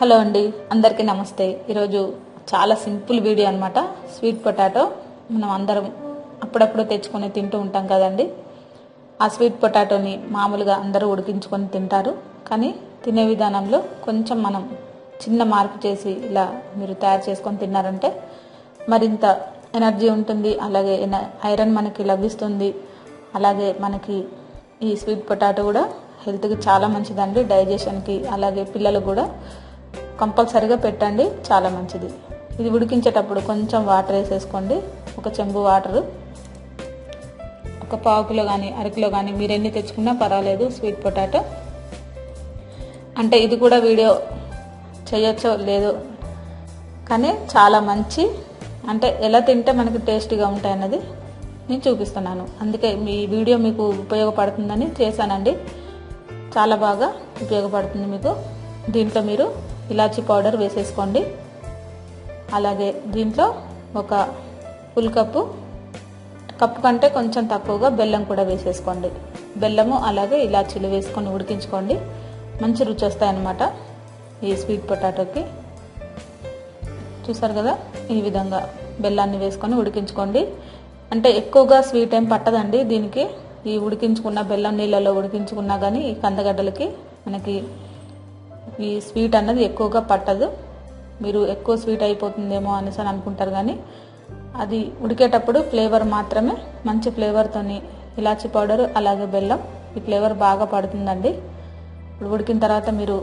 Hello అండి, అందరికీ నమస్తే. ఈరోజు చాలా సింపుల్ వీడియో అనమాట. స్వీట్ పొటాటో మనం అందరం అప్పుడప్పుడు తెచ్చుకొని తింటూ ఉంటాం కదండి. ఆ స్వీట్ పొటాటోని మామూలుగా అందరూ ఉడికించుకొని తింటారు, కానీ తినే విధానంలో కొంచెం మనం చిన్న మార్పు చేసి ఇలా మీరు తయారు చేసుకొని తిన్నారంటే మరింత ఎనర్జీ ఉంటుంది, అలాగే ఐరన్ మనకి లభిస్తుంది. అలాగే మనకి ఈ స్వీట్ పొటాటో కూడా హెల్త్కి చాలా మంచిదండి, డైజెషన్కి. అలాగే పిల్లలకు కూడా కంపల్సరీగా పెట్టండి, చాలా మంచిది. ఇది ఉడికించేటప్పుడు కొంచెం వాటర్ వేసేసుకోండి. ఒక చెంబు వాటరు, ఒక పావు కిలో కానీ అరకిలో కానీ మీరు ఎన్ని తెచ్చుకున్నా పర్వాలేదు. స్వీట్ పొటాటో అంటే ఇది కూడా వీడియో చేయొచ్చో లేదో కానీ చాలా మంచి, అంటే ఎలా తింటే మనకి టేస్టీగా ఉంటాయి అన్నది నేను చూపిస్తున్నాను. అందుకే మీ వీడియో మీకు ఉపయోగపడుతుందని చేశానండి. చాలా బాగా ఉపయోగపడుతుంది మీకు. దీంట్లో మీరు ఇలాచీ పౌడర్ వేసేసుకోండి. అలాగే దీంట్లో ఒక ఫుల్ కప్పు కంటే కొంచెం తక్కువగా బెల్లం కూడా వేసేసుకోండి. బెల్లము అలాగే ఇలాచీలు వేసుకొని ఉడికించుకోండి. మంచి రుచి వస్తాయన్నమాట ఈ స్వీట్ పొటాటోకి. చూసారు కదా, ఈ విధంగా బెల్లాన్ని వేసుకొని ఉడికించుకోండి. అంటే ఎక్కువగా స్వీట్ ఏం పట్టదండి దీనికి. ఈ ఉడికించుకున్న బెల్లం నీళ్ళలో ఉడికించుకున్నా కానీ ఈ కందగడ్డలకి మనకి ఈ స్వీట్ అన్నది ఎక్కువగా పట్టదు. మీరు ఎక్కువ స్వీట్ అయిపోతుందేమో అనేసి అని అనుకుంటారు, కానీ అది ఉడికేటప్పుడు ఫ్లేవర్ మాత్రమే, మంచి ఫ్లేవర్తోని ఇలాచీ పౌడర్ అలాగే బెల్లం ఈ ఫ్లేవర్ బాగా పడుతుందండి. ఇప్పుడు ఉడికిన తర్వాత మీరు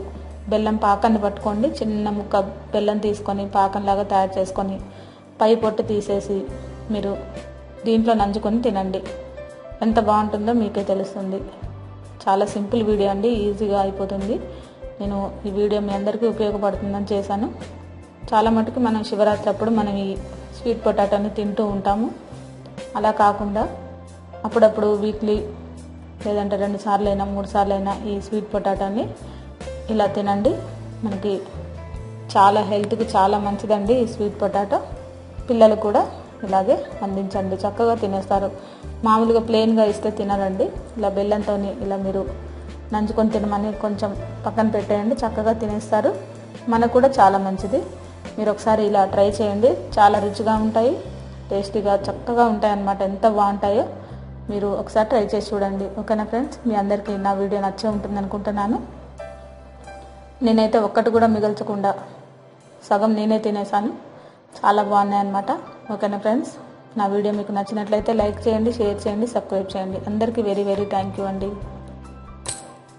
బెల్లం పాకాన్ని పట్టుకోండి. చిన్న ముక్క బెల్లం తీసుకొని పాకంలాగా తయారు చేసుకొని పై పొట్టు తీసేసి మీరు దీంట్లో నంచుకొని తినండి. ఎంత బాగుంటుందో మీకే తెలుస్తుంది. చాలా సింపుల్ వీడియో అండి, ఈజీగా అయిపోతుంది. నేను ఈ వీడియో మీ అందరికీ ఉపయోగపడుతుందని చేశాను. చాలా మటుకు మనం శివరాత్రి అప్పుడు మనం ఈ స్వీట్ పొటాటోని తింటూ ఉంటాము. అలా కాకుండా అప్పుడప్పుడు వీక్లీ లేదంటే 2 సార్లు అయినా 3 సార్లు అయినా ఈ స్వీట్ పొటాటోని ఇలా తినండి. మనకి చాలా హెల్త్కి చాలా మంచిదండి ఈ స్వీట్ పొటాటో. పిల్లలు కూడా ఇలాగే అందించండి, చక్కగా తినేస్తారు. మామూలుగా ప్లెయిన్గా ఇస్తే తినరండి. ఇలా బెల్లంతో ఇలా మీరు నంచుకొని తినమని కొంచెం పక్కన పెట్టేయండి, చక్కగా తినేస్తారు. మనకు కూడా చాలా మంచిది. మీరు ఒకసారి ఇలా ట్రై చేయండి, చాలా రుచిగా ఉంటాయి, టేస్టీగా చక్కగా ఉంటాయి అన్నమాట. ఎంత బాగుంటాయో మీరు ఒకసారి ట్రై చేసి చూడండి. ఓకేనా ఫ్రెండ్స్, మీ అందరికీ నా వీడియో నచ్చే ఉంటుంది అనుకుంటున్నాను. నేనైతే ఒక్కటి కూడా మిగల్చకుండా సగం నేనే తినేసాను. చాలా బాగున్నాయి అన్నమాట. ఓకేనా ఫ్రెండ్స్, నా వీడియో మీకు నచ్చినట్లయితే లైక్ చేయండి, షేర్ చేయండి, సబ్స్క్రైబ్ చేయండి. అందరికీ వెరీ వెరీ థ్యాంక్ యూ అండి.